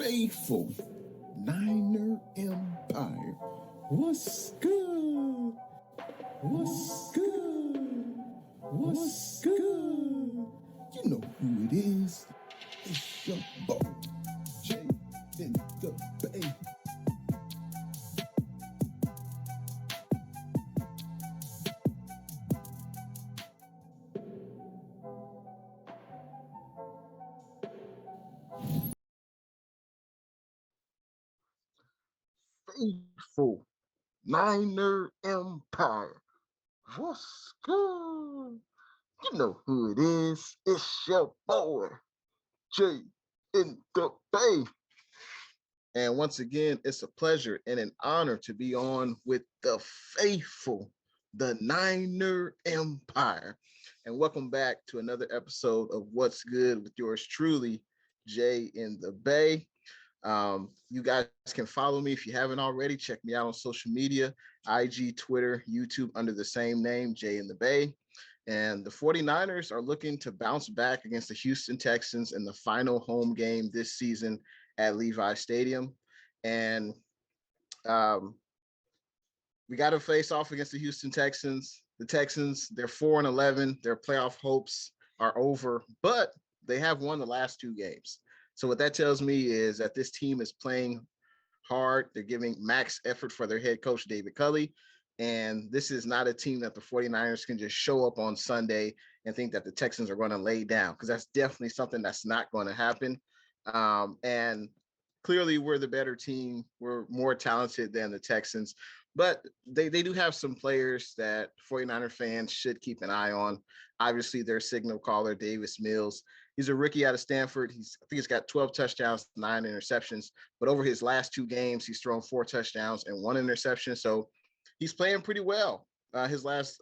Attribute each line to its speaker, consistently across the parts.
Speaker 1: faithful Niner Empire. What's good? What's good? What's good? You know who it is. It's your boy, Jay in the Bay.
Speaker 2: Faithful Niner Empire. What's good? You know who it is. It's your boy, Jay in the Bay. And once again, it's a pleasure and an honor to be on with the faithful, the Niner Empire. And welcome back to another episode of What's Good with yours truly, Jay in the Bay. You guys can follow me if you haven't already. Check me out on social media, IG, Twitter, YouTube under the same name, Jay in the Bay. And the 49ers are looking to bounce back against the Houston Texans in the final home game this season at Levi Stadium. And um, we got to face off against the Houston Texans. The Texans, they're 4-11. Their playoff hopes are over, but they have won the last two games. So what that tells me is that this team is playing hard. They're giving max effort for their head coach, David Culley. And this is not a team that the 49ers can just show up on Sunday and think that the Texans are going to lay down, because that's definitely something that's not going to happen. And clearly we're the better team. We're more talented than the Texans, but they do have some players that 49er fans should keep an eye on. Obviously, their signal caller, Davis Mills. He's a rookie out of Stanford. I think he's got 12 touchdowns, 9 interceptions. But over his last two games, he's thrown 4 touchdowns and 1 interception. So he's playing pretty well his last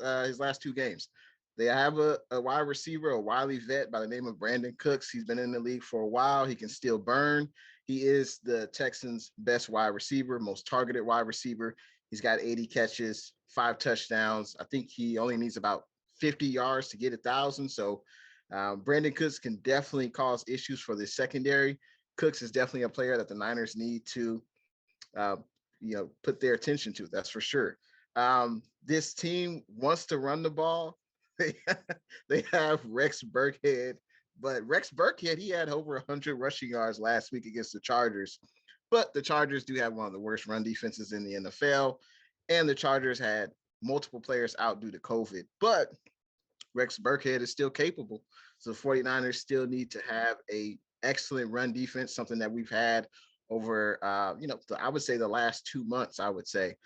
Speaker 2: two games. They have a wide receiver, a wily vet by the name of Brandin Cooks. He's been in the league for a while. He can still burn. He is the Texans' best wide receiver, most targeted wide receiver. He's got 80 catches, 5 touchdowns. I think he only needs about 50 yards to get 1,000. So Brandin Cooks can definitely cause issues for the secondary. Cooks is definitely a player that the Niners need to, put their attention to. That's for sure. This team wants to run the ball. They have Rex Burkhead, but Rex Burkhead, he had over 100 rushing yards last week against the Chargers. But the Chargers do have one of the worst run defenses in the NFL, and the Chargers had multiple players out due to COVID. But Rex Burkhead is still capable. So the 49ers still need to have a excellent run defense, something that we've had over, I would say the last 2 months, I would say.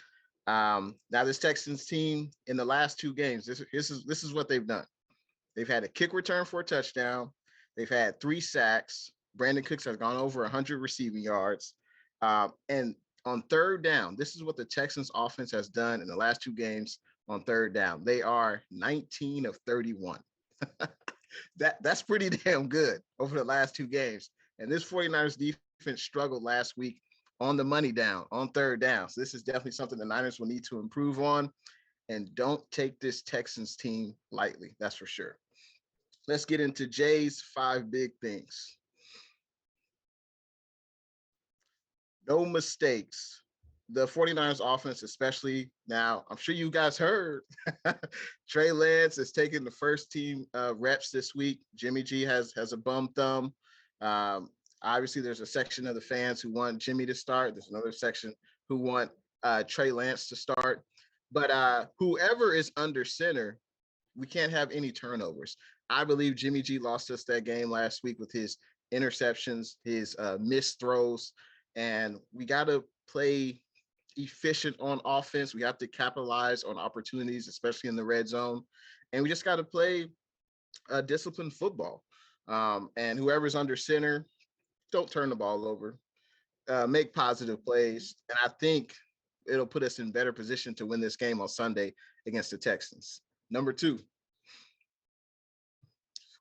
Speaker 2: Now this Texans team in the last 2 games, this is what they've done. They've had a kick return for a touchdown. They've had 3 sacks. Brandin Cooks has gone over 100 receiving yards. And on third down, this is what the Texans offense has done in the last 2 games on third down. They are 19 of 31. That's pretty damn good over the last 2 games. And this 49ers defense struggled last week on the money down, on third down. So this is definitely something the Niners will need to improve on. And don't take this Texans team lightly. That's for sure. Let's get into Jay's 5 big things. No mistakes. The 49ers offense, especially now, I'm sure you guys heard, Trey Lance is taking the first team reps this week. Jimmy G has a bum thumb. Obviously, there's a section of the fans who want Jimmy to start. There's another section who want Trey Lance to start. But whoever is under center, we can't have any turnovers. I believe Jimmy G lost us that game last week with his interceptions, his missed throws, and we got to play efficient on offense. We have to capitalize on opportunities, especially in the red zone, and we just got to play disciplined football. And whoever's under center, don't turn the ball over, make positive plays, and I think it'll put us in better position to win this game on Sunday against the Texans. Number 2,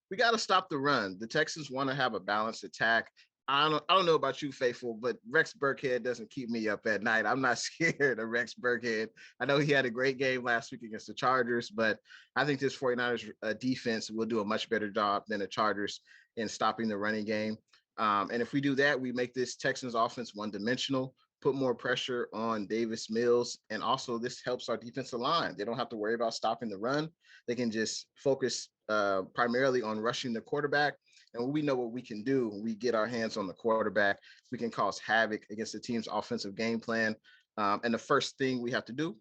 Speaker 2: we got to stop the run. The Texans want to have a balanced attack. I don't know about you, Faithful, but Rex Burkhead doesn't keep me up at night. I'm not scared of Rex Burkhead. I know he had a great game last week against the Chargers, but I think this 49ers defense will do a much better job than the Chargers in stopping the running game.
Speaker 3: And if we do that, we make this Texans offense one-dimensional, put more pressure on Davis Mills, and also this helps our defensive line. They don't have to worry about stopping the run. They can just focus primarily on rushing the quarterback. And we know what we can do. When we get our hands on the quarterback, we can cause havoc against the team's offensive game plan. And the first thing we have to do,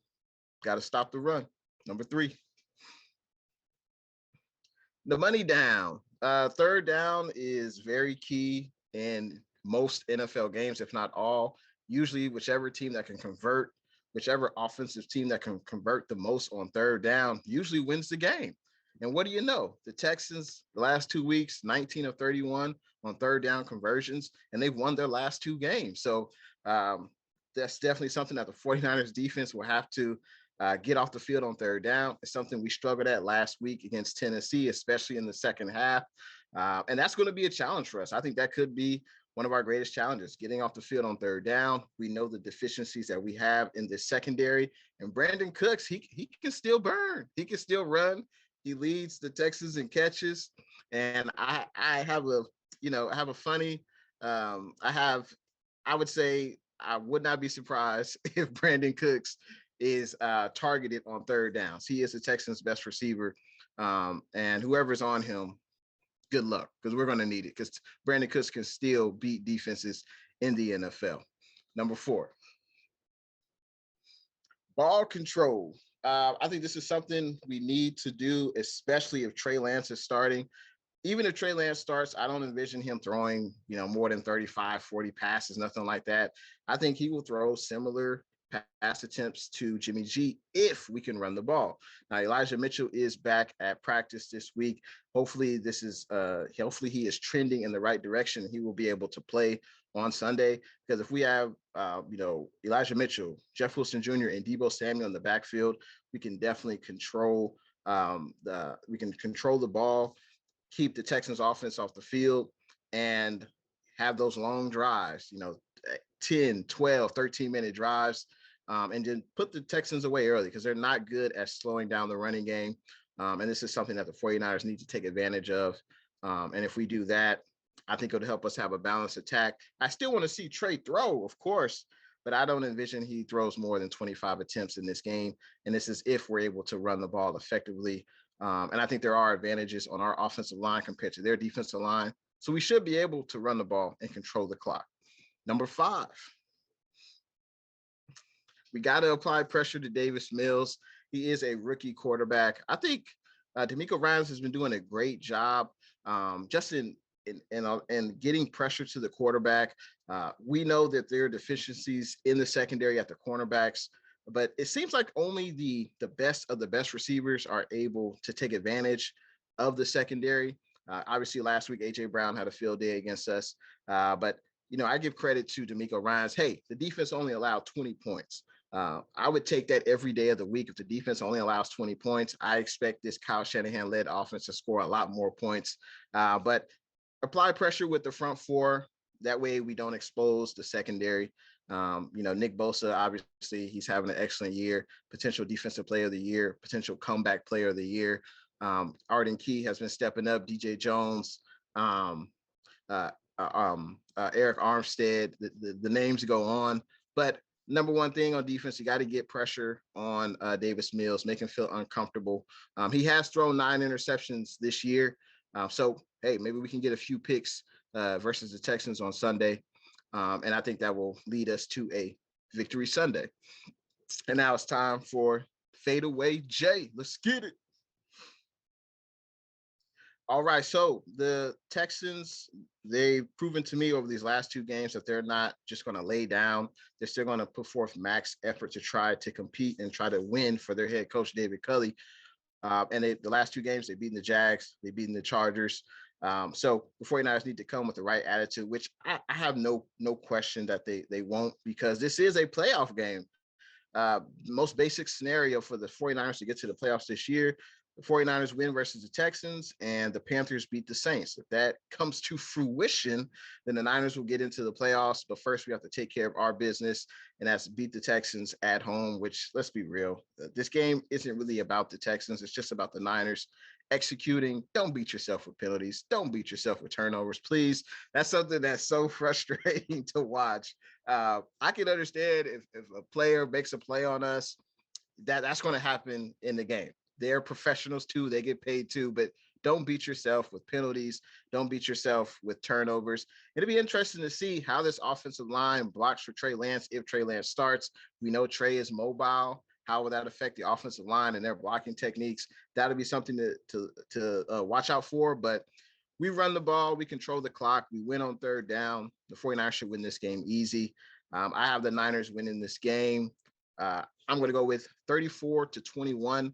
Speaker 3: got to stop the run. Number 3. The money down. Third down is very key in most NFL games, if not all. Usually, whichever team that can convert, whichever offensive team that can convert the most on third down, usually wins the game. And what do you know? The Texans, the last 2 weeks, 19 of 31 on third down conversions, and they've won their last 2 games. So that's definitely something that the 49ers defense will have to get off the field on third down. It's something we struggled at last week against Tennessee, especially in the second half. And that's going to be a challenge for us. I think that could be one of our greatest challenges, getting off the field on third down. We know the deficiencies that we have in this secondary. And Brandin Cooks, he can still burn. He can still run. He leads the Texans in catches. And I have a funny, I would say I would not be surprised if Brandin Cooks is targeted on third downs. He is the Texans' best receiver. And whoever's on him, good luck, because we're going to need it, because Brandin Cooks can still beat defenses in the NFL. Number 4, ball control. I think this is something we need to do, especially if Trey Lance is starting. Even if Trey Lance starts, I don't envision him throwing, more than 35, 40 passes, nothing like that. I think he will throw similar pass attempts to Jimmy G if we can run the ball. Now, Elijah Mitchell is back at practice this week. Hopefully he is trending in the right direction. He will be able to play on Sunday, because if we have Elijah Mitchell, Jeff Wilson Jr., and Deebo Samuel in the backfield, we can definitely control the ball, keep the Texans offense off the field, and have those long drives, 10, 12, 13-minute drives, and then put the Texans away early, because they're not good at slowing down the running game. And this is something that the 49ers need to take advantage of. And if we do that, I think it'll help us have a balanced attack. I still want to see Trey throw, of course, but I don't envision he throws more than 25 attempts in this game. And this is if we're able to run the ball effectively. And I think there are advantages on our offensive line compared to their defensive line. So we should be able to run the ball and control the clock. Number 5, we got to apply pressure to Davis Mills. He is a rookie quarterback. I think DeMeco Ryans has been doing a great job just in getting pressure to the quarterback. We know that there are deficiencies in the secondary at the cornerbacks, but it seems like only the best of the best receivers are able to take advantage of the secondary. Obviously, last week, A.J. Brown had a field day against us, but I give credit to DeMeco Ryans. Hey, the defense only allowed 20 points. I would take that every day of the week. If the defense only allows 20 points, I expect this Kyle Shanahan-led offense to score a lot more points. But apply pressure with the front 4. That way we don't expose the secondary. Nick Bosa, obviously, he's having an excellent year, potential defensive player of the year, potential comeback player of the year. Arden Key has been stepping up, DJ Jones, Eric Armstead, the names go on. But number one thing on defense, you got to get pressure on Davis Mills, make him feel uncomfortable. He has thrown 9 interceptions this year. So, hey, maybe we can get a few picks versus the Texans on Sunday. And I think that will lead us to a victory Sunday. And now it's time for Fadeaway J. Let's get it. All right, so the Texans, they've proven to me over these last 2 games that they're not just going to lay down. They're still going to put forth max effort to try to compete and try to win for their head coach, David Culley. And the last 2 games, they've beaten the Jags, they've beaten the Chargers. So the 49ers need to come with the right attitude, which I have no question that they won't, because this is a playoff game. Most basic scenario for the 49ers to get to the playoffs this year The 49ers win versus the Texans, and the Panthers beat the Saints. If that comes to fruition, then the Niners will get into the playoffs. But first, we have to take care of our business, and that's beat the Texans at home, which, let's be real, this game isn't really about the Texans. It's just about the Niners executing. Don't beat yourself with penalties. Don't beat yourself with turnovers, please. That's something that's so frustrating to watch. I can understand if a player makes a play on us, that's going to happen in the game. They're professionals too. They get paid too, but don't beat yourself with penalties. Don't beat yourself with turnovers. It'll be interesting to see how this offensive line blocks for Trey Lance if Trey Lance starts. We know Trey is mobile. How will that affect the offensive line and their blocking techniques? That'll be something to watch out for. But we run the ball. We control the clock. We win on third down. The 49ers should win this game easy. I have the Niners winning this game. I'm going to go with 34-21.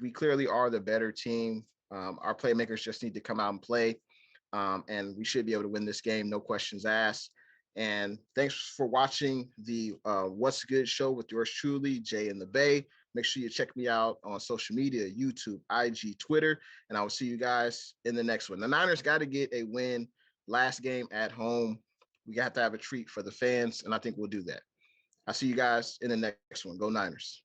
Speaker 3: We clearly are the better team. Our playmakers just need to come out and play, and we should be able to win this game, no questions asked. And thanks for watching the What's Good show with yours truly, Jay in the Bay. Make sure you check me out on social media, YouTube, IG, Twitter, and I will see you guys in the next one. The Niners got to get a win last game at home. We got to have a treat for the fans, and I think we'll do that. I'll see you guys in the next one. Go Niners.